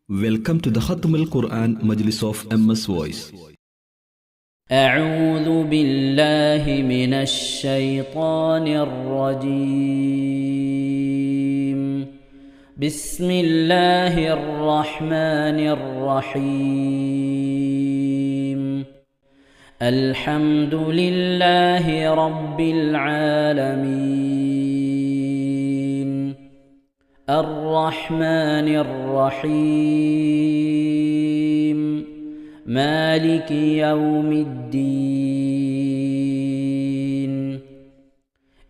Welcome to the Khatm al-Quran Majlis of MS Voice. أعوذ بالله من الشيطان الرجيم. بسم الله الرحمن الرحيم. الحمد لله رب العالمين. الرحمن الرحيم. مالك يوم الدين.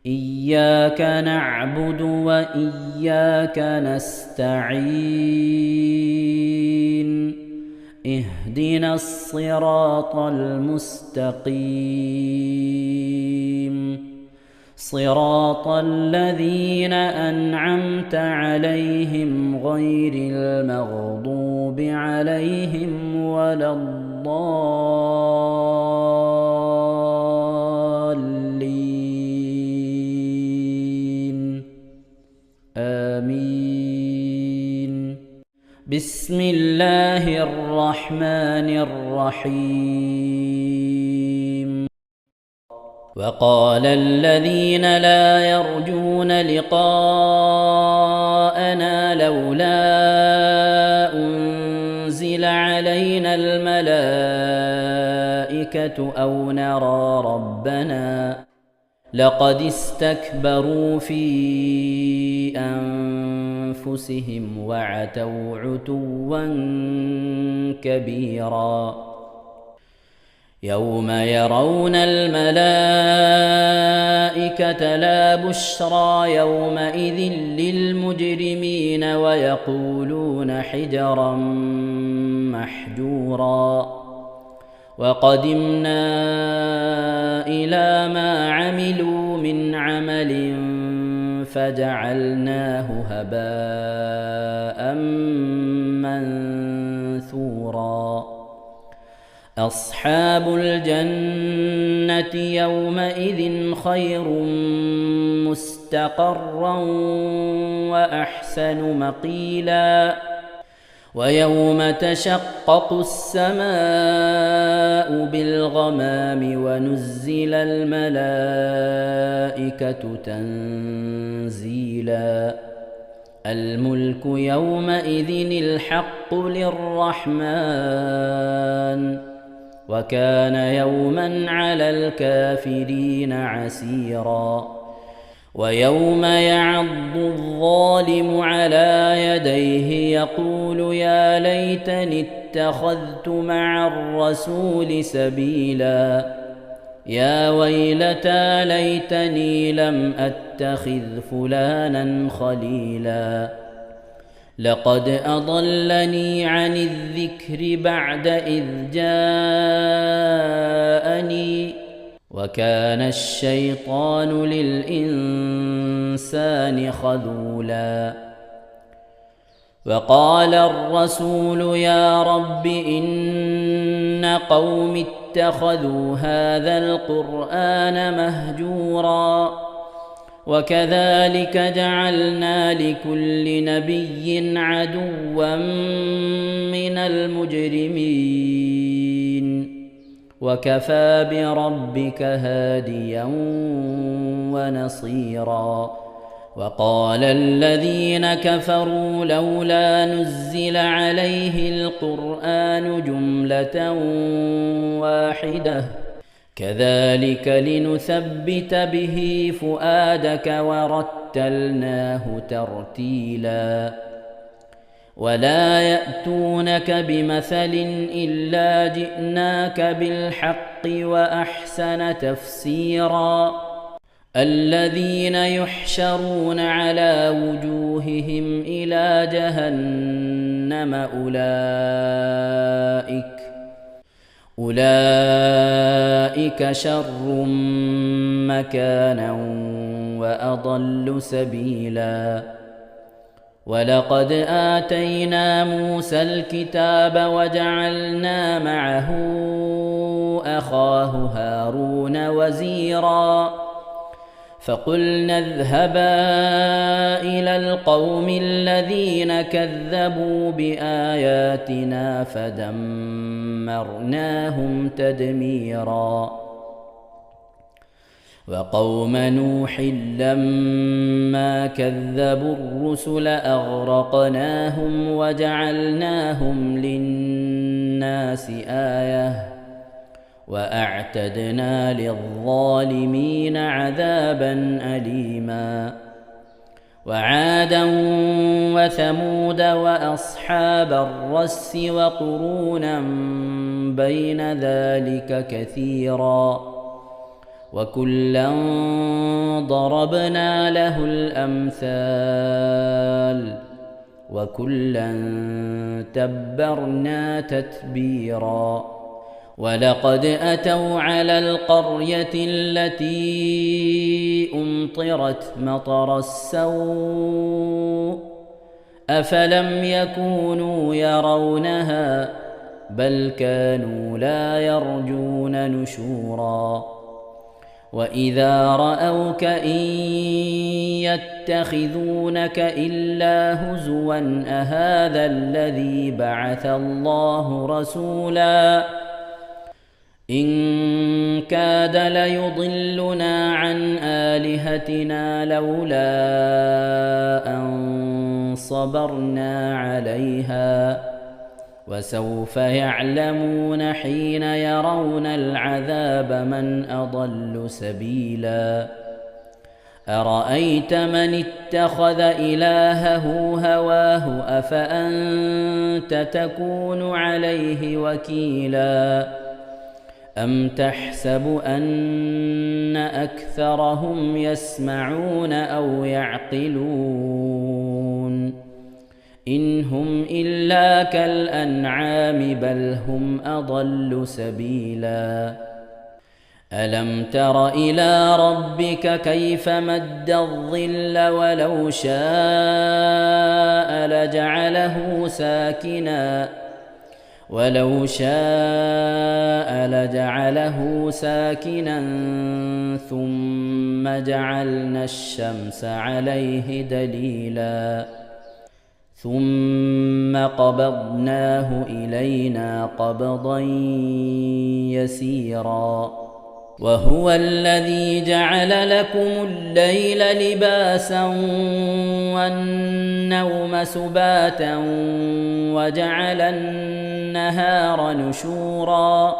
إياك نعبد وإياك نستعين. اهدنا الصراط المستقيم. صراط الذين أنعمت عليهم غير المغضوب عليهم ولا الضالين. آمين. بسم الله الرحمن الرحيم. وقال الذين لا يرجون لقاءنا لولا أنزل علينا الملائكة أو نرى ربنا لقد استكبروا في أنفسهم وعتوا عتوا كبيرا. يوم يرون الملائكة لا بشرى يومئذ للمجرمين ويقولون حجرا محجورا. وقدمنا إلى ما عملوا من عمل فجعلناه هباء منثورا. أصحاب الجنة يومئذ خير مستقرا وأحسن مقيلا. ويوم تشقق السماء بالغمام ونزل الملائكة تنزيلا. الملك يومئذ الحق للرحمن وكان يوما على الكافرين عسيرا. ويوم يعض الظالم على يديه يقول يا ليتني اتخذت مع الرسول سبيلا. يا ويلتى ليتني لم أتخذ فلانا خليلا. لقد أضلني عن الذكر بعد إذ جاءني وكان الشيطان للإنسان خذولا. وقال الرسول يا رب إن قوم اتخذوا هذا القرآن مهجورا. وكذلك جعلنا لكل نبي عدوا من المجرمين وكفى بربك هاديا ونصيرا. وقال الذين كفروا لولا نزل عليه القرآن جملة واحدة كذلك لنثبت به فؤادك ورتلناه ترتيلا. ولا يأتونك بمثل إلا جئناك بالحق وأحسن تفسيرا. الذين يحشرون على وجوههم إلى جهنم أولئك شر مكانا وأضل سبيلا. ولقد آتينا موسى الكتاب وجعلنا معه أخاه هارون وزيرا. فقلنا اذهبا إلى القوم الذين كذبوا بآياتنا فدمرناهم تدميرا وقوم نوح لما كذبوا الرسل أغرقناهم وجعلناهم للناس آية وأعتدنا للظالمين عذابا أليما وعادا وثمود وأصحاب الرس وقرونا بين ذلك كثيرا وكلا ضربنا له الأمثال وكلا تبرنا تتبيرا ولقد أتوا على القرية التي أمطرت مطر السوء أفلم يكونوا يرونها بل كانوا لا يرجون نشورا وإذا رأوك إن يتخذونك إلا هزوا أهذا الذي بعث الله رسولا إن كاد ليضلنا عن آلهتنا لولا أن صبرنا عليها وسوف يعلمون حين يرون العذاب من أضل سبيلا أرأيت من اتخذ إلهه هواه أفأنت تكون عليه وكيلا أم تحسب أن أكثرهم يسمعون أو يعقلون إن هم إلا كالأنعام بل هم أضل سبيلا ألم تر إلى ربك كيف مد الظل ولو شاء لجعله ساكنا ثم جعلنا الشمس عليه دليلا ثم قبضناه إلينا قبضا يسيرا وهو الذي جعل لكم الليل لباسا والنوم سباتا وجعل النهار نشورا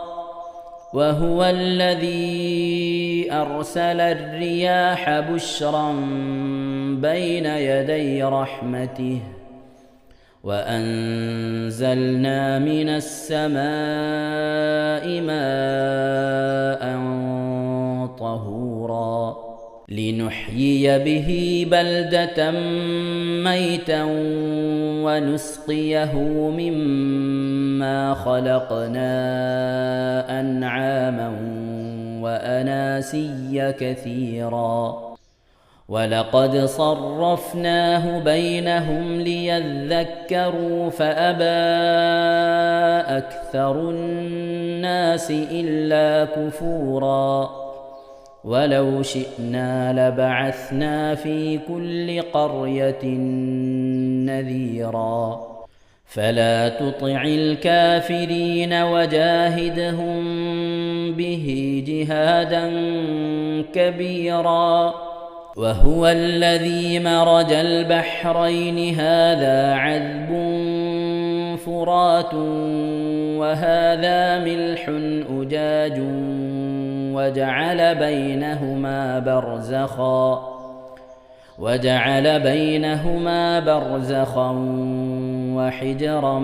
وهو الذي أرسل الرياح بشرا بين يدي رحمته وأنزلنا من السماء ماء طهورا لنحيي به بلدة ميتا ونسقيه مما خلقنا أنعاما وأناسيا كثيرا ولقد صرفناه بينهم ليذكروا فأبى أكثر الناس إلا كفورا ولو شئنا لبعثنا في كل قرية نذيرا فلا تطع الكافرين وجاهدهم به جهادا كبيرا وهو الذي مرج البحرين هذا عذب فرات وهذا ملح أجاج وجعل بينهما برزخا وحجرا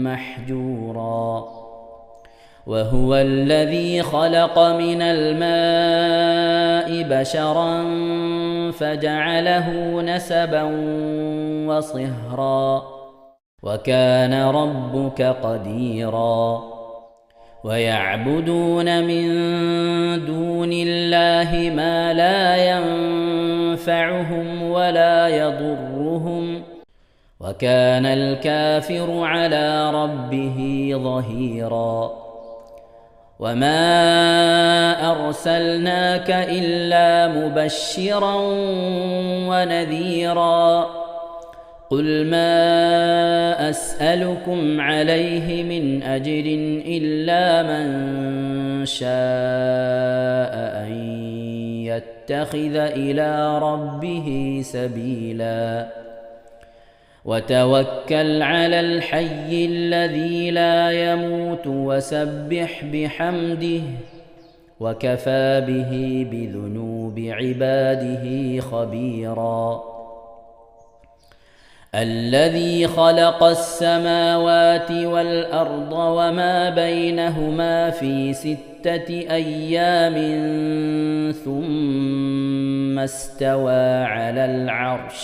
محجورا وهو الذي خلق من الماء بشرا فجعله نسبا وصهرا وكان ربك قديرا ويعبدون من دون الله ما لا ينفعهم ولا يضرهم وكان الكافر على ربه ظهيرا وما أرسلناك إلا مبشرا ونذيرا قل ما أسألكم عليه من أجر إلا من شاء أن يتخذ إلى ربه سبيلا وتوكل على الحي الذي لا يموت وسبح بحمده وكفى به بذنوب عباده خبيرا الذي خلق السماوات والأرض وما بينهما في 6 أيام ثم استوى على العرش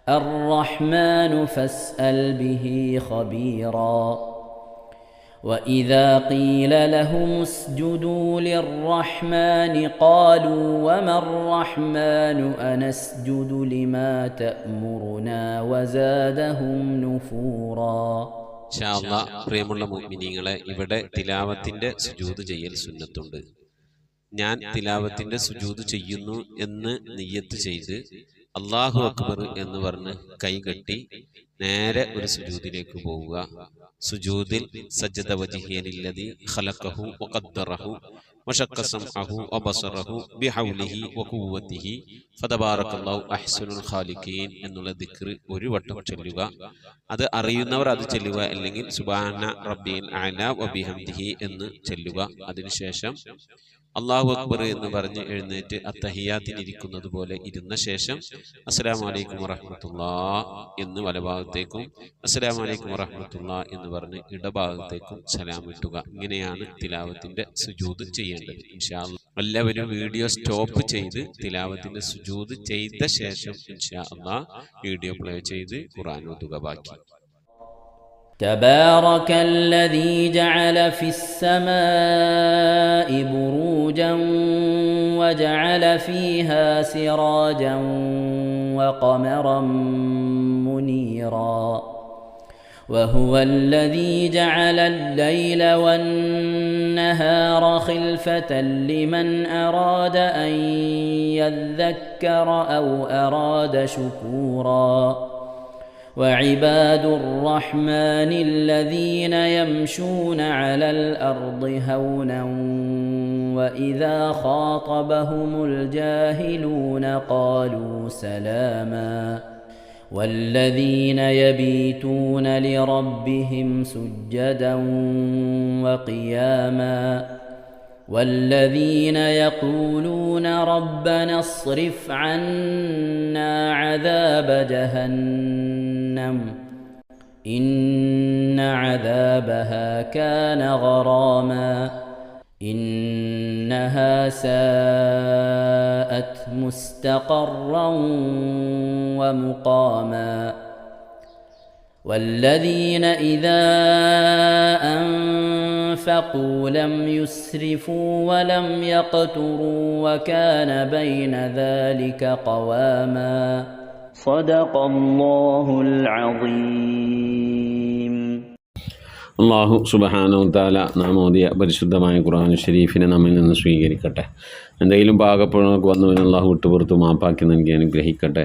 الرحمن فاسأل به خبيرا وإذا قيل لهم اسجدوا للرحمن قالوا وما الرحمن أنسجد لما تأمرنا وزادهم نفورا. ഇൻഷാ അല്ലാഹ് പ്രിയമുള്ള മുഅ്മിനീങ്ങളെ, ഇവിടെ തിലാവത്തിന്റെ സുജൂദ് ചെയ്യൽ സുന്നത്തുണ്ട്. ഞാൻ തിലാവത്തിന്റെ സുജൂദ് ചെയ്യുന്നു എന്ന് നിയ്യത്ത് ചെയ്ത് അല്ലാഹു അക്ബർ എന്ന് പറഞ്ഞ് കൈകെട്ടി നേരെ ഒരു സുജൂദിലേക്ക് പോവുക. സുജൂദിൽ സജ്ജദ വജ്ഹിയ ലില്ലദി ഖലഖഹു വഖദ്ദറഹു വശഖ്ഖ സമഅഹു വബസറഹു ബിഹൗലിഹി വഖുവ്വതിഹി ഫതബാറകല്ലാഹു അഹ്സനുൽ ഖാലിഖീൻ എന്നുള്ള ദിക്ർ ഒരു വട്ടം ചൊല്ലുക. അത് അറിയുന്നവർ അത് ചൊല്ലുക, അല്ലെങ്കിൽ സുബ്ഹാന റബ്ബിൽ അഅല വബിഹംദിഹി എന്ന് ചൊല്ലുക. അതിനുശേഷം അല്ലാഹു അക്ബർ എന്ന് പറഞ്ഞ് എഴുന്നേറ്റ് അത്തഹിയാത്തിനിരിക്കുന്നത് പോലെ ഇരുന്ന ശേഷം അസ്സലാമു അലൈക്കും വറഹ്മത്തുള്ളാഹ് എന്ന് വലഭാഗത്തേക്കും അസ്സലാമു അലൈക്കും വറഹ്മത്തുള്ളാഹ് എന്ന് പറഞ്ഞ് ഇടഭാഗത്തേക്കും സലാം ഇട്ടുക. ഇങ്ങനെയാണ് തിലാവത്തിന്റെ സുജൂദ് ചെയ്യേണ്ടത്. ഇൻഷാ അല്ലാഹ് എല്ലാവരും വീഡിയോ സ്റ്റോപ്പ് ചെയ്ത് തിലാവത്തിന്റെ സുജൂദ് ചെയ്ത ശേഷം ഇൻഷാ അല്ലാഹ് വീഡിയോ പ്ലേ ചെയ്ത് ഖുർആൻ ഓതുക. ബാക്കി تبارك الذي جعل في السماء بروجا وجعل فيها سراجا وقمرا منيرا وهو الذي جعل الليل والنهار خلفة لمن أراد أن يذكر أو أراد شكورا وعباد الرحمن الذين يمشون على الأرض هونا وإذا خاطبهم الجاهلون قالوا سلاما والذين يبيتون لربهم سجدا وقياما والذين يقولون ربنا اصرف عنا عذاب جهنم إن عذابها كان غراما إنها ساءت مستقرا ومقاما والذين إذا أنفقوا لم يسرفوا ولم يقتروا وكان بين ذلك قواما صدق الله العظيم. അള്ളാഹു സുബ്ഹാനഹു തആല നാം ഓതിയ പരിശുദ്ധമായ ഖുർആൻ ഷരീഫിനെ നമ്മിൽ നിന്ന് സ്വീകരിക്കട്ടെ. എന്തെങ്കിലും പാകപ്പിഴക്ക് വന്നവന് അള്ളാഹു വിട്ടുപുറത്ത് മാപ്പാക്കി നൽകി അനുഗ്രഹിക്കട്ടെ.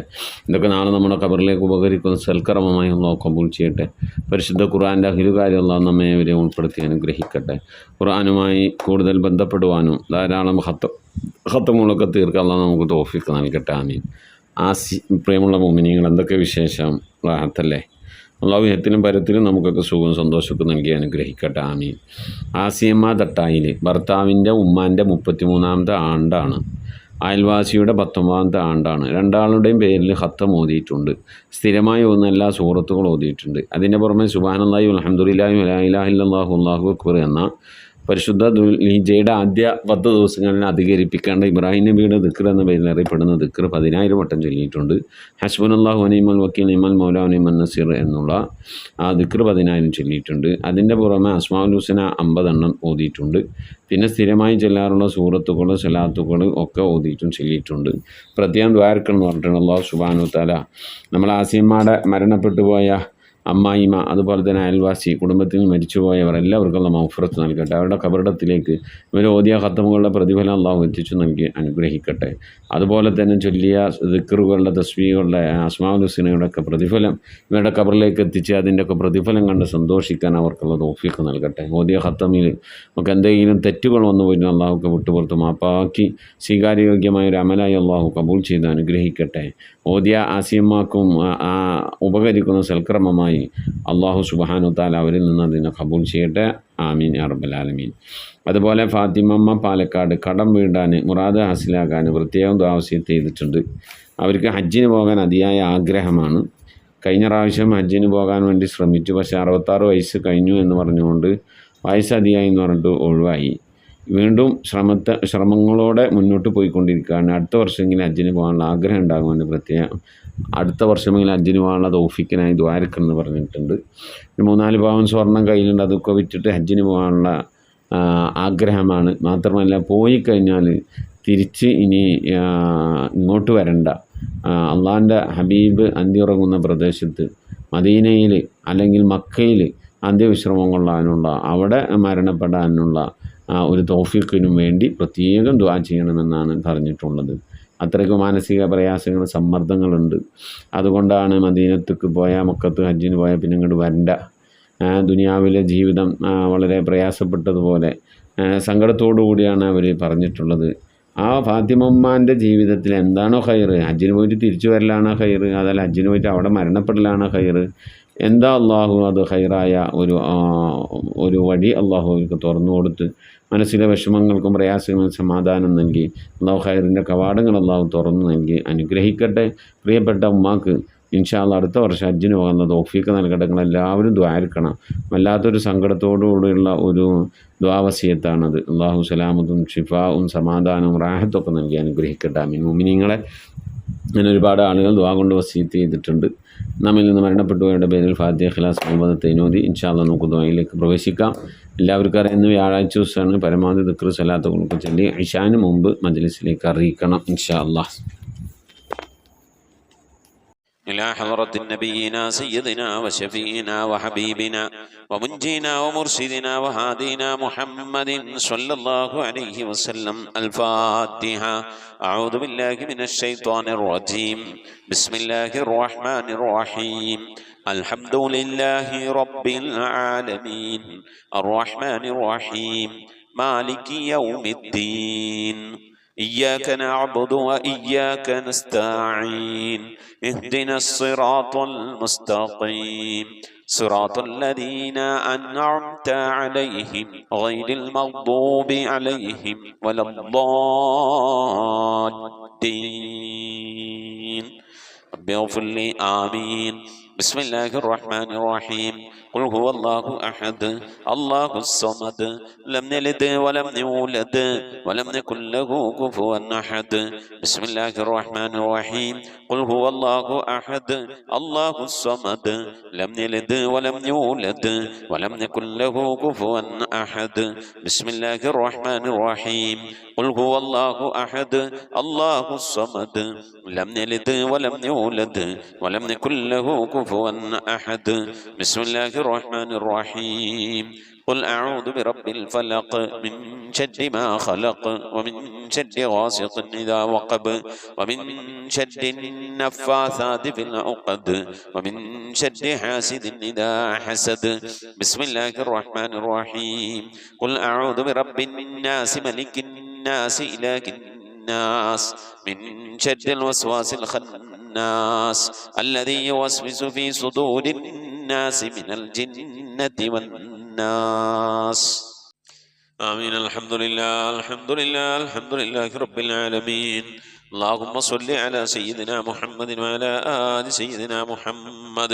ഇതൊക്കെ നാളെ നമ്മുടെ ഖബറിലേക്ക് ഉപകരിക്കുന്ന സൽക്കർമ്മമായി അള്ളാഹു കബൂൽ ചെയ്യട്ടെ. പരിശുദ്ധ ഖുർആൻ്റെ അഹിലുകാരി അള്ളാഹു നമ്മെ അവരെ ഉൾപ്പെടുത്തി അനുഗ്രഹിക്കട്ടെ. ഖുർആനുമായി കൂടുതൽ ബന്ധപ്പെടുവാനും ധാരാളം ഖത്തമുകളൊക്കെ തീർക്കാൻ അള്ളാഹു നമുക്ക് തൗഫീഖ് നൽകട്ടെ. ആമീൻ. പ്രിയമുള്ള മുഅ്മിനീങ്ങൾ, എന്തൊക്കെ വിശേഷം? റാഹത്തല്ലേ? അള്ളാഹു ഹത്തിലും പരത്തിലും നമുക്കൊക്കെ സുഖവും സന്തോഷമൊക്കെ നൽകി അനുഗ്രഹിക്കട്ടെ. ആമീൻ. ആസിയമ്മ തട്ടായിൽ ഭർത്താവിൻ്റെ ഉമ്മാൻ്റെ 33ാമത്തെ ആണ്ടാണ്, അയൽവാസിയുടെ 19ാമത്തെ ആണ്ടാണ്. രണ്ടാളുടെയും പേരിൽ ഖത്തം ഓതിയിട്ടുണ്ട്. സ്ഥിരമായി ഓതുന്ന എല്ലാ സൂറത്തുകളും ഓതിയിട്ടുണ്ട്. അതിൻ്റെ പുറമെ സുബ്ഹാനല്ലാഹി വൽഹംദുലില്ലാഹി വലാ ഇലാഹ ഇല്ലല്ലാഹു അല്ലാഹു അക്ബർ എന്ന പരിശുദ്ധ ദുൽഹിജ്ജയുടെ ആദ്യ 10 ദിവസങ്ങളിൽ അധികരിപ്പിക്കേണ്ട ഇബ്രാഹിം നബിയുടെ ദിക്ർ എന്ന പേരിൽ അറിയപ്പെടുന്ന ദിക്ർ 10,000 വട്ടം ചൊല്ലിയിട്ടുണ്ട്. ഹസ്ബുനല്ലാഹു വനിഅമൽ വക്കീൽ നിഅമൽ മൗലാ വനിഅമൻ നസീർ എന്നുള്ള ആ ദിക്ർ 10,000 ചൊല്ലിയിട്ടുണ്ട്. അതിൻ്റെ പുറമെ അസ്മാഉൽ ഹുസ്ന 50 എണ്ണം ഓതിയിട്ടുണ്ട്. പിന്നെ സ്ഥിരമായി ചെല്ലാറുള്ള സൂറത്തുകൾ സലാത്തുകൾ ഒക്കെ ഓതിയിട്ടും ചൊല്ലിയിട്ടുണ്ട്. പ്രത്യേകം ദ്വാരക്കണം എന്ന് പറഞ്ഞിട്ടുണ്ട്. അല്ലാഹു സുബ്ഹാനഹു തആല നമ്മൾ ആസിയമ്മയുടെ മരണപ്പെട്ടു പോയ അമ്മായിമ, അതുപോലെ തന്നെ അയൽവാസി, കുടുംബത്തിൽ മരിച്ചുപോയവർ എല്ലാവർക്കും അല്ലാഹു മഗ്ഫിറത്ത് നൽകട്ടെ. അവരുടെ ഖബറിടത്തിലേക്ക് ഇവർ ഓതിയ ഖത്തമുകളുടെ പ്രതിഫലം അല്ലാഹു എത്തിച്ചു നൽകി അനുഗ്രഹിക്കട്ടെ. അതുപോലെ തന്നെ ചൊല്ലിയ ദിക്റുകളുടെ, തസ്ബീഹുകളുടെ, അസ്മാഉൽ ഹുസ്നയുടെ ഒക്കെ പ്രതിഫലം ഇവരുടെ ഖബറിലേക്ക് എത്തിച്ച് അതിൻ്റെയൊക്കെ പ്രതിഫലം കണ്ട് സന്തോഷിക്കാൻ അവർക്കുള്ള തൗഫീഖ് നൽകട്ടെ. ഓതിയ ഖത്തമിൽ നമുക്ക് എന്തെങ്കിലും തെറ്റുകൾ വന്നു പോയിട്ട് അല്ലാഹുക്ക് വിട്ടുപുറത്ത് മാപ്പാക്കി സ്വീകാര്യയോഗ്യമായ ഒരു അമലായി അല്ലാഹു കബൂൽ ചെയ്ത് അനുഗ്രഹിക്കട്ടെ. ഓതിയ ആസിയമ്മാക്കും ഉപകരിക്കുന്ന സൽക്രമമായി അല്ലാഹു സുബ്ഹാനഹു വ തആല അവരിൽ നിന്ന് അതിനെ കബൂൽ ചെയ്യട്ടെ. ആമീൻ യാ റബ്ബൽ ആലമീൻ. അതുപോലെ ഫാത്തിമമ്മ പാലക്കാട് കടം വീടാൻ, മുറാദ് ഹാസിലാക്കാൻ പ്രത്യേകം ദുആ വസിയത്ത് ചെയ്തിട്ടുണ്ട്. അവർക്ക് ഹജ്ജിന് പോകാൻ അതിയായ ആഗ്രഹമാണ്. കഴിഞ്ഞ പ്രാവശ്യം ഹജ്ജിന് പോകാൻ വേണ്ടി ശ്രമിച്ചു, പക്ഷേ 66 വയസ്സ് കഴിഞ്ഞു എന്ന് പറഞ്ഞുകൊണ്ട് വയസ്സ് അതിയായി എന്ന് പറഞ്ഞിട്ട് ഒഴിവായി. വീണ്ടും ശ്രമങ്ങളോടെ മുന്നോട്ട് പോയിക്കൊണ്ടിരിക്കുകയാണ്. അടുത്ത വർഷമെങ്കിലും ഹജ്ജിന് പോകാനുള്ള ആഗ്രഹം ഉണ്ടാകുമെന്ന് പ്രത്യേകം അടുത്ത വർഷമെങ്കിലും ഹജ്ജിന് പോകാനുള്ള തൗഫീക്കിനായി ദ്വാരക്കെന്ന് പറഞ്ഞിട്ടുണ്ട്. 3-4 പവൻ സ്വർണം കയ്യിലുണ്ട്, അതൊക്കെ വിറ്റിട്ട് ഹജ്ജിന് പോകാനുള്ള ആഗ്രഹമാണ്. മാത്രമല്ല പോയി കഴിഞ്ഞാൽ തിരിച്ച് ഇനി ഇങ്ങോട്ട് വരണ്ട, അള്ളാഹിൻ്റെ ഹബീബ് അന്തിയുറങ്ങുന്ന പ്രദേശത്ത് മദീനയിൽ അല്ലെങ്കിൽ മക്കയിൽ അന്ത്യവിശ്രമം കൊള്ളാനുള്ള, അവിടെ മരണപ്പെടാനുള്ള ഒരു തൗഫീഖിനും വേണ്ടി പ്രത്യേകം ദുആ ചെയ്യണമെന്നാണ് പറഞ്ഞിട്ടുള്ളത്. അത്രയ്ക്ക് മാനസിക പ്രയാസങ്ങൾ, സമ്മർദ്ദങ്ങളുണ്ട്. അതുകൊണ്ടാണ് മദീനത്തേക്ക് പോയാൽ, മക്കത്ത് ഹജ്ജിന് പോയാൽ പിന്നെ ഇങ്ങോട്ട് വരണ്ട, ദുനിയാവിലെ ജീവിതം വളരെ പ്രയാസപ്പെട്ടതുപോലെ സങ്കടത്തോടു കൂടിയാണ് അവർ പറഞ്ഞിട്ടുള്ളത്. ആ ഫാത്തിമമ്മാൻ്റെ ജീവിതത്തിൽ എന്താണോ ഖൈറ്, ഹജ്ജിന് പോയിട്ട് തിരിച്ചു വരലാണോ ഖൈറ്, അതല്ല ഹജ്ജിന് പോയിട്ട് അവിടെ മരണപ്പെടലാണോ ഖൈറ്, എന്താ അള്ളാഹു അത് ഖൈറായ ഒരു വഴി അള്ളാഹു അവർക്ക് തുറന്നു കൊടുത്ത് മനസ്സിലെ വിഷമങ്ങൾക്കും പ്രയാസങ്ങൾക്കും സമാധാനം നൽകി അള്ളാഹു ഖൈറിൻ്റെ കവാടങ്ങൾ അള്ളാഹു തുറന്നു നൽകി അനുഗ്രഹിക്കട്ടെ. പ്രിയപ്പെട്ട ഉമ്മാക്ക് ഇൻഷാ അല്ലാഹ് അടുത്ത വർഷം ഹജ്ജിന് പോകുന്ന തൗഫീഖ് നൽകട്ടെ. നിങ്ങളെല്ലാവരും ദ്വാരക്കണം. വല്ലാത്തൊരു സങ്കടത്തോടുകൂടിയുള്ള ഒരു ദ്വാവസിയത്താണത്. അള്ളാഹു സലാമത്തും ഷിഫാവും സമാധാനവും റാഹത്തൊക്കെ നൽകി അനുഗ്രഹിക്കട്ടെ. ആമീൻ. മുഅ്മിനീങ്ങളെ, അങ്ങനെ ഒരുപാട് ആളുകൾ ദുആ കൊണ്ട് വസീയത്ത് ചെയ്തിട്ടുണ്ട്. നമ്മിൽ നിന്ന് മരണപ്പെട്ടുപോയവരുടെ പേരിൽ ഫാത്തിഹ, ഇഖ്ലാസ്, മുഹമ്മദ് ഓതി ഇൻഷാ അല്ലാഹ് നമുക്ക് ദുആയിലേക്ക് പ്രവേശിക്കാം. എല്ലാവർക്കും അറിയാം ഇന്ന് വ്യാഴാഴ്ച ദിവസമാണ്. പരമാവധി ദിക്ർ സ്വലാത്തുകളൊക്കെ ചൊല്ലി ഇശാന് മുമ്പ് മജ്ലിസിലേക്ക് അറിയിക്കണം ഇൻഷാ അല്ലാഹ്. إلى حضرة نبينا سيدنا وشفينا وحبيبنا ومنجينا ومرشدنا وهادينا محمد صلى الله عليه وسلم. الفاتحة. أعوذ بالله من الشيطان الرجيم. بسم الله الرحمن الرحيم. الحمد لله رب العالمين الرحمن الرحيم مالك يوم الدين. إياك نعبد وإياك نستعين. اهدنا الصراط المستقيم صراط الذين أنعمت عليهم غير المغضوب عليهم ولا الضالين. رب اغفر لي. آمين. بسم الله الرحمن الرحيم. قل هو الله أحد الله الصمد لم يلد ولم يولد ولم يكن له كفوا أحد. بسم الله الرحمن الرحيم. قل هو الله أحد الله الصمد لم يلد ولم يولد ولم يكن له كفوا أحد. بسم الله الرحمن الرحيم. قل هو الله أحد الله الصمد لم يلد ولم يولد ولم يكن له كفوا أحد. بسم الله الرحمن الرحيم. قل أعوذ برب الفلق من شر ما خلق ومن شر غاسق إذا وقب ومن شر النفاثات في العقد ومن شر حاسد إذا حسد. بسم الله الرحمن الرحيم. قل أعوذ برب الناس ملك الناس إله الناس من شر الوسواس الخناس الذي يوسوس في صدور الناس من الجنة والناس. آمين. الحمد لله الحمد لله الحمد لله رب العالمين. اللهم صل على سيدنا محمد وعلى آل سيدنا محمد.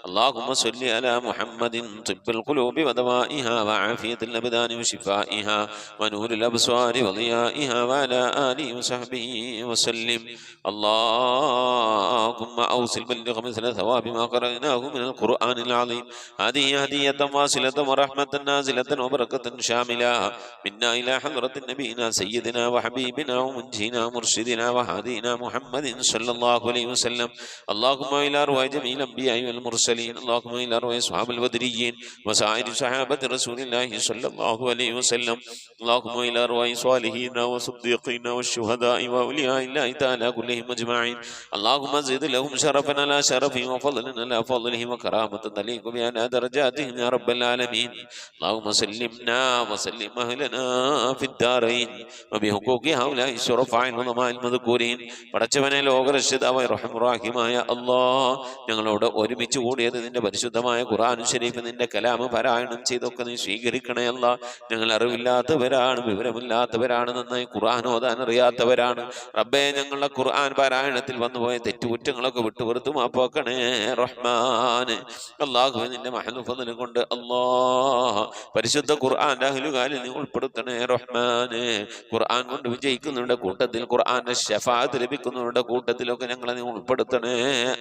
اللهم صل على محمد طب القلوب ودوائها وعافية الأبدان وشفائها ونور الأبصار وضيائها وعلى آله وصحبه وسلم. اللهم أوصل بلغ مثل ثواب ما قرأناه من القرآن العظيم. هذه هدية واصلة ورحمة نازلة وبركة شاملة منا إلى حضرة نبينا سيدنا وحبيبنا ومنجينا مرشدنا وهدينا محمد صلى الله عليه وسلم. اللهم إلى أرواح جميع الأنبياء والمرسلين. اللهم إلى أرواح أصحاب البدريين وسائر صحابة رسول الله صلى الله عليه وسلم. اللهم إلى أرواح صالحين وصديقين والشهداء وأولياء الله تعالى كلهم أجمعين. اللهم زد لهم شرفا على شرفهم وفضلا على فضلهم وكرامة تليق بأعلى درجاتهم يا رب العالمين. اللهم سلمنا وسلم أهلنا في الدارين وبحقوق هؤلاء الشرفاء العظماء المذكورين. പടച്ചവനെ ലോകരക്ഷിതാവായ റഹ്മാനായ അല്ലാഹ്, ഞങ്ങളോട് ഒരുമിച്ച് കൂടിയത് നിന്റെ പരിശുദ്ധമായ ഖുർആൻ ശരീഫ് നിന്റെ കലാമ് പാരായണം ചെയ്തൊക്കെ നീ സ്വീകരിക്കണേ അല്ലാഹ്. ഞങ്ങൾ അറിവില്ലാത്തവരാണ്, വിവരമില്ലാത്തവരാണ്, നന്നായി ഖുർആൻ ഓതാൻ അറിയാത്തവരാണ്. റബ്ബേ, ഞങ്ങളുടെ ഖുർആൻ പാരായണത്തിൽ വന്നുപോയ തെറ്റുകുറ്റങ്ങളൊക്കെ വിട്ടുപുറത്തു മാപ്പാക്കണേ റഹ്മാന്. അല്ലാഹു നിന്റെ മഹ്ലു ഫദ്ൽ കൊണ്ട് അല്ലാഹ് പരിശുദ്ധ ഖുർആന്റെ അഹ്ലുകാരിൽ നീ ഉൾപ്പെടുത്തണേ റഹ്മാന്. ഖുർആൻ കൊണ്ട് വിജയിക്കുന്നവരുടെ കൂട്ടത്തിൽ, ഖുർആന്റെ ശഫാഅത്ത് ലഭിക്കുന്നവരുടെ കൂട്ടത്തിലൊക്കെ ഞങ്ങളെ നീ ഉൾപ്പെടുത്തണേ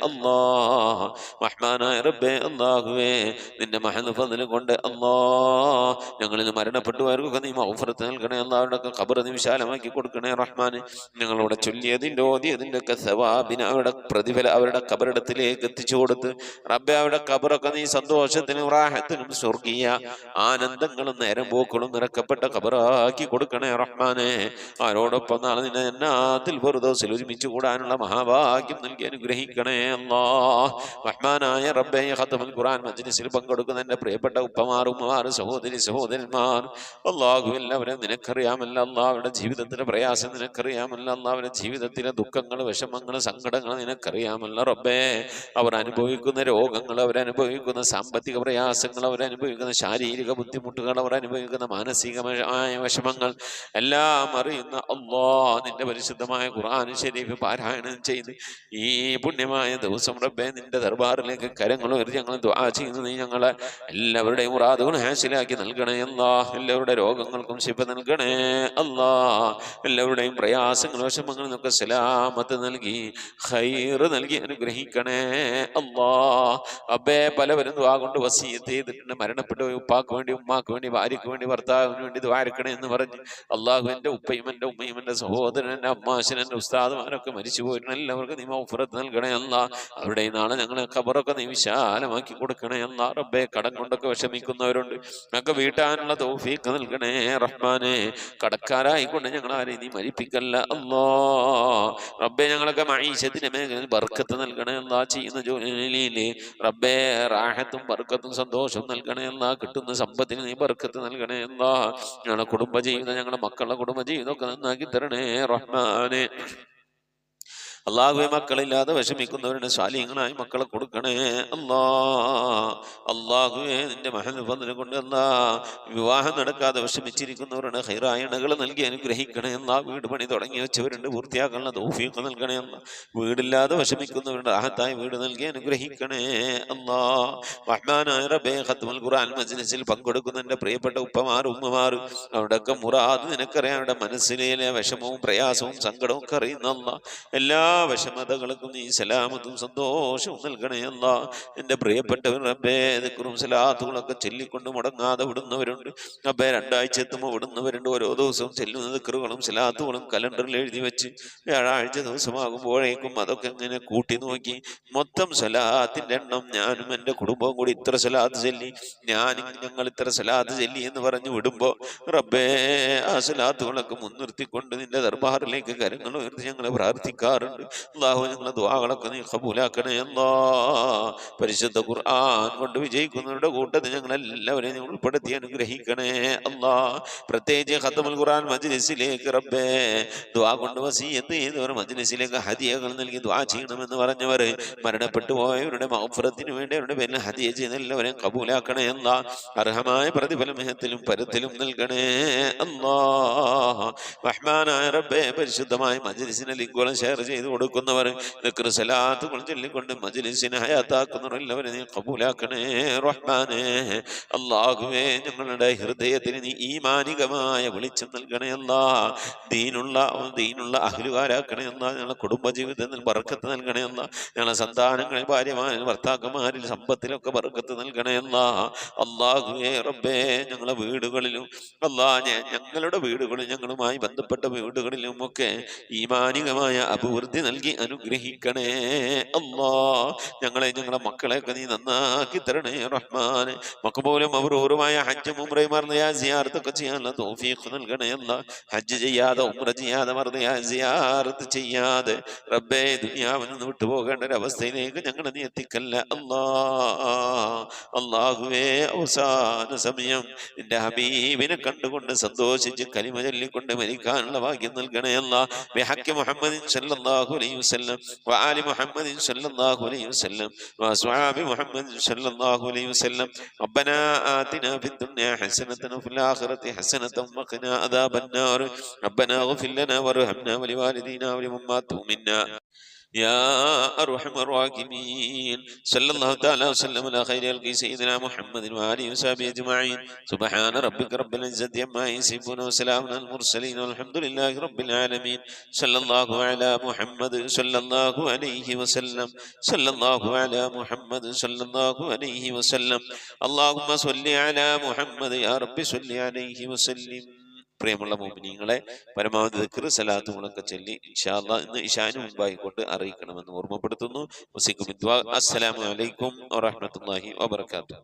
അല്ലാഹ്. റഹ്മാനായ റബ്ബേ, അല്ലാഹുവേ, നിന്റെ മഹ്ലു ഫദ്ൽ കൊണ്ട് അല്ലാഹ് ഞങ്ങളിൽ മരണപ്പെട്ടുപോയവർക്കൊക്കെ നീ മഗ്ഫിറത്ത് നൽകണേ അല്ലാഹ്. അവരുടെയൊക്കെ ഖബർ നീ വിശാലമാക്കി കൊടുക്കണേ റഹ്മാന്. ഞങ്ങളോട് ചൊല്ലിയതിൻ്റെ ഓതിയതിൻ്റെ ഒക്കെ സവാബിന് അവരുടെ പ്രതിഫലം അവരുടെ ഖബറിടത്തിലേക്ക് എത്തിച്ചു കൊടുത്ത് റബ്ബേ, അവരുടെ ഖബറൊക്കെ നീ സന്തോഷത്തിനും റാഹത്തിനും സ്വർഗീയ ആനന്ദങ്ങളും നേരം പോക്കളും നിറക്കപ്പെട്ട ഖബറാക്കി കൊടുക്കണേ റഹ്മാനെ. അവരോടൊപ്പം നാളെ നിന്നെ ജന്നാത്തിൽ ഫിർദൗസിൽ ഒരുമിച്ച് കൂടാനുള്ള മഹാഭാഗ്യം നൽകി അനുഗ്രഹിക്കണേ അല്ലാഹ്. റഹ്മാനായ റബ്ബേ, ഖത്മുൽ ഖുർആൻ മജ്ലിസിൽ പങ്കെടുക്കുന്ന എൻ്റെ പ്രിയപ്പെട്ട ഉപ്പമാർ, ഉമ്മമാർ, സഹോദരി സഹോദരന്മാർ, അല്ലാഹു എല്ലാവരും നിനക്കറിയാമല്ല അല്ലാഹ്. അവരുടെ ജീവിതത്തിലെ പ്രയാസം നിനക്കറിയാമല്ല അല്ലാഹ്. അവരുടെ ജീവിതത്തിലെ ദുഃഖങ്ങൾ, വിഷമങ്ങൾ, സങ്കടങ്ങൾ നിനക്കറിയാമല്ല റബ്ബേ. അവർ അനുഭവിക്കുന്ന രോഗങ്ങൾ, അവരനുഭവിക്കുന്ന സാമ്പത്തിക പ്രയാസങ്ങൾ, അവരനുഭവിക്കുന്ന ശാരീരിക ബുദ്ധിമുട്ടുകൾ, അവർ അനുഭവിക്കുന്ന മാനസികമായ വിഷമങ്ങൾ എല്ലാം അറിയുന്ന അല്ലാഹ്, നിന്റെ പരിശുദ്ധമായ ഖുർആൻ ശരീഫ് പാരായണം ചെയ്ത് ഈ പുണ്യമായ ദിവസം റബ്ബേ നിന്റെ ദർബാറിലേക്ക് കരങ്ങൾ ഉയർത്തി ഞങ്ങൾ ദുആ ചെയ്യുന്നു. നീ ഞങ്ങളെ എല്ലാവരുടെയും മുറാദുകൾ ഹാസിലാക്കി നൽകണേ അല്ലാഹ്. എല്ലാവരുടെ രോഗങ്ങൾക്കും ശിഫ നൽകണേ അല്ലാഹ്. എല്ലാവരുടെയും പ്രയാസങ്ങൾ, വിഷമങ്ങളിൽ നിന്നൊക്കെ സലാമത്ത് നൽകി ഖൈറ് നൽകി അനുഗ്രഹിക്കണേ അല്ലാഹ്. അബ്ബേ, പലവരും ദുആ കൊണ്ട് വസിയത്ത് ചെയ്തിട്ടുണ്ട്. മരണപ്പെട്ടു ഉപ്പാക്ക് വേണ്ടി, ഉമ്മാക്ക് വേണ്ടി, ഭാര്യയ്ക്ക് വേണ്ടി, ഭർത്താവിന് വേണ്ടി ദ്വാരക്കണേ എന്ന് പറഞ്ഞ് അല്ലാഹു എൻ്റെ ഉപ്പയും എൻ്റെ ഉമ്മയും എൻ്റെ സഹോദരൻ, എൻ്റെ അമ്മാശൻ, എൻ്റെ ഉസ്താദുമാരൊക്കെ മരിച്ചു പോയിട്ടുണ്ട്. എല്ലാവർക്കും നീ മഗ്ഫിറത്ത് നൽകണേ അല്ലാഹ്. അവരുടെ നാളെ ഞങ്ങളെ ഖബറൊക്കെ നീ വിശാലമാക്കി കൊടുക്കണേ അല്ലാഹ്. റബ്ബേ, കടം കൊണ്ടൊക്കെ വിഷമിക്കുന്നവരുണ്ട്, ഞങ്ങൾക്ക് വീട്ടാനുള്ള തൗഫീഖ് നൽകണേ റഹ്മാനെ. കടക്കാരായിക്കൊണ്ട് ഞങ്ങളാരെയും നീ മരിപ്പിക്കല്ല അല്ലാഹ്. റബ്ബേ, ഞങ്ങളൊക്കെ മഈശത്തിന്റെ മേഖലയിൽ ബർക്കത്ത് നൽകണേ അല്ലാഹ്. ചെയ്യുന്ന ജോലിയിൽ റബ്ബേ റാഹത്തും ബർക്കത്തും സന്തോഷവും നൽകണേ അല്ലാഹ്. കിട്ടുന്ന സമ്പത്തിന് നീ ബർക്കത്ത് നൽകണേ അല്ലാഹ്. ഞങ്ങളുടെ കുടുംബജീവിതം, ഞങ്ങളുടെ മക്കളുടെ കുടുംബജീവിതമൊക്കെ നന്നാക്കി തരണേ റഹ്മാനെ. അള്ളാഹുവെ, മക്കളില്ലാതെ വിഷമിക്കുന്നവരുടെ സ്വാലിഹ്യങ്ങളായി മക്കളെ കൊടുക്കണേ അല്ലാഹ്. അള്ളാഹുവെ, നിന്റെ മഹൽ ഫദ്ൽ കൊണ്ട് വിവാഹം നടക്കാതെ വിഷമിച്ചിരിക്കുന്നവരുടെ ഖൈറായ ഇണകൾ നൽകി അനുഗ്രഹിക്കണേ അല്ലാഹ്. വീട് പണി തുടങ്ങി വെച്ചവരുണ്ട്, പൂർത്തിയാക്കാനുള്ള തൗഫീഖ് നൽകണേ അല്ലാഹ്. വീടില്ലാതെ വിഷമിക്കുന്നവരുടെ റാഹത്തായ വീട് നൽകി അനുഗ്രഹിക്കണേ അല്ലാഹ്. റഹ്മാനായ റബ്ബേ, ഖത്മുൽ ഖുർആൻ മജ്ലിസിൽ പങ്കെടുക്കുന്ന എൻ്റെ പ്രിയപ്പെട്ട ഉപ്പമാർ, ഉമ്മമാർ, അവരുടെയൊക്കെ മുറാദ് നിനക്കറിയാം. അവരുടെ മനസ്സിലെ വിഷമവും പ്രയാസവും സങ്കടവും ഒക്കെ അറിയുന്ന അല്ലാഹ്. എല്ലാ വിഷമതകൾക്കും നീ സലാമത്തും സന്തോഷവും നൽകണേ അല്ലാഹ്. എൻ്റെ പ്രിയപ്പെട്ടവർ റബ്ബേ, ദിക്റും സലാത്തുകളൊക്കെ ചൊല്ലിക്കൊണ്ട് മുടങ്ങാതെ വിടുന്നവരുണ്ട് റബ്ബേ. 2 ആഴ്ച എത്തുമ്പോൾ വിടുന്നവരുണ്ട്. ഓരോ ദിവസവും ചെല്ലുന്ന ദിക്റുകളും സലാത്തുകളും കലണ്ടറിൽ എഴുതി വെച്ച് വ്യാഴാഴ്ച ദിവസമാകുമ്പോഴേക്കും അതൊക്കെ ഇങ്ങനെ കൂട്ടി നോക്കി മൊത്തം സലാത്തിൻ്റെ എണ്ണം ഞാനും എൻ്റെ കുടുംബവും കൂടി ഇത്ര സലാത്ത് ചൊല്ലി, ഞങ്ങൾ ഇത്ര സലാത്ത് ചൊല്ലി എന്ന് പറഞ്ഞു വിടുമ്പോൾ റബ്ബേ, ആ സലാത്തുകളൊക്കെ മുൻനിർത്തിക്കൊണ്ട് നിന്റെ ദർബാറിലേക്ക് കരങ്ങൾ ഉയർത്തി ഞങ്ങളെ പ്രാർത്ഥിക്കാറുണ്ട്. അല്ലാഹു, ഞങ്ങളുടെ ദുആകളൊക്കെ നീ ഖബൂലാക്കണേ അല്ലാഹ്. പരിശുദ്ധ ഖുർആൻ കൊണ്ട് വിജയിക്കുന്നവരുടെ കൂട്ടത്തിൽ ഞങ്ങളെല്ലാവരെയും ഉൾപ്പെടുത്തി അനുഗ്രഹിക്കണേ അല്ലാഹ്. പ്രത്യേകിച്ച് ഖത്മുൽ ഖുർആൻ മജ്ലിസിലേക്ക് റബ്ബേ ദുആ കൊണ്ട് വസിയത്ത് ചെയ്തവർ, മജ്ലിസിലേക്ക് ഹദിയകൾ നൽകി ദുആ ചെയ്യണമെന്ന് പറഞ്ഞവർ, മരണപ്പെട്ടു പോയവരുടെ മഗ്ഫിറത്തിന് വേണ്ടി അവരുടെ പേരിൽ ഹദിയ ചെയ്യുന്ന എല്ലാവരെയും ഖബൂലാക്കണേ അല്ലാഹ്. അർഹമായ പ്രതിഫലം ഇഹത്തിലും പരത്തിലും നൽകണേ അല്ലാഹ്. റഹ്മാനായ റബ്ബേ, പരിശുദ്ധമായ മജ്ലിസിനെ ലിങ്കുകളും ഷെയർ ചെയ്തു കൊടുക്കുന്നവർ ദിക്ർ സലാത്തുകൾ ചൊല്ലിക്കൊണ്ട് മജ്ലിസിനെ ഹയാത്താക്കുന്നവരെല്ലാവരും നീ ഖബൂലാക്കണേ റഹ്മാനേ. അല്ലാഹുവേ ഞങ്ങളുടെ ഹൃദയത്തിന് നീ ഈമാനികമായ വെളിച്ചം നൽകണേ അല്ലാ. ദീനുള്ള അഹ്ലുകാരാക്കണേ അല്ലാ. ഞങ്ങളുടെ കുടുംബജീവിതത്തിൽ ബർക്കത്ത് നൽകണേ അല്ലാ. ഞങ്ങളുടെ സന്താനങ്ങളിൽ ഭാര്യമാരിൽ ഭർത്താക്കന്മാരിൽ സമ്പത്തിലൊക്കെ ബർക്കത്ത് നൽകണേ അല്ലാ. അല്ലാഹുവേ റബ്ബേ ഞങ്ങളുടെ വീടുകളിലും അല്ലാ ഞങ്ങളുടെ വീടുകളിൽ ഞങ്ങളുമായി ബന്ധപ്പെട്ട വീടുകളിലും ഒക്കെ ഈമാനികമായ അഭിവൃദ്ധി നൽകി അനുഗ്രഹിക്കണേ അല്ലാ. ഞങ്ങളുടെ മക്കളെയൊക്കെ നീ നന്നാക്കി തരണേ റഹ്മാൻ. മഖബൂലും മബ്റൂറുമായ ഹജ്ജും ഉംറയും മർദിയായ സിയാറത്തൊക്കെ ചെയ്യാനുള്ള തൗഫീഖ് നൽകണേ അല്ലാ. ഹജ്ജ് ചെയ്യാതെ ഉംറ ചെയ്യാതെ മർദിയായ സിയാറത്ത് ചെയ്യാതെ റബ്ബേ ദുനിയാവിൽ നിന്ന് വിട്ടുപോകേണ്ട ഒരു അവസ്ഥയിലേക്ക് ഞങ്ങളെ നീ എത്തിക്കല്ല അല്ലാ. അല്ലാഹുവേ അവസാന സമയം നിന്റെ ഹബീബിനെ കണ്ടുകൊണ്ട് സന്തോഷിച്ച് കലിമ ചൊല്ലിക്കൊണ്ട് മരിക്കാനുള്ള ഭാഗ്യം നൽകണേ അല്ലാ. ബിഹഖി മുഹമ്മദിൻ സല്ലല്ലാഹു അലൈഹി വസല്ലം വആലി മുഹമ്മദിൻ സല്ലല്ലാഹു അലൈഹി വസല്ലം വഅസ്ഹാബി മുഹമ്മദിൻ സല്ലല്ലാഹു അലൈഹി വസല്ലം. റബ്ബനാ ആതിനാ ഫിദ്ദുനിയാ ഹസനതൻ വഫിൽ ആഖിറതി ഹസനതൻ വഖിനാ അദാബന്നാർ. റബ്ബനാ ഇഗ്ഫിർ ലനാ വർഹംനാ വലിവാലിദീനാ വലിമൻ മാതു മിന്നാ يا أرحم الراحمين. صلى الله تعالى وسلم على خير خلقه سيدنا محمد وآله وصحبه أجمعين. سبحان ربك رب العزة عما يصفون وسلام على المرسلين والحمد لله رب العالمين. صلى الله على محمد صلى الله عليه وسلم. صلى الله على محمد صلى الله عليه وسلم. اللهم صل على محمد يا رب صل عليه وسلم. പ്രിയമുള്ള മുഅ്മിനീങ്ങളെ, പരമാവധി ദിക്ർ സലാത്തുകളൊക്കെ ചൊല്ലി ഇൻഷാ അല്ലാഹ് ഇന്ന് ഇശാന് മുമ്പായിക്കൊണ്ട് അറിയിക്കണമെന്ന് ഓർമ്മപ്പെടുത്തുന്നു. അസ്സലാമു അലൈക്കും വറഹ്മത്തുള്ളാഹി വബറകാതുഹു.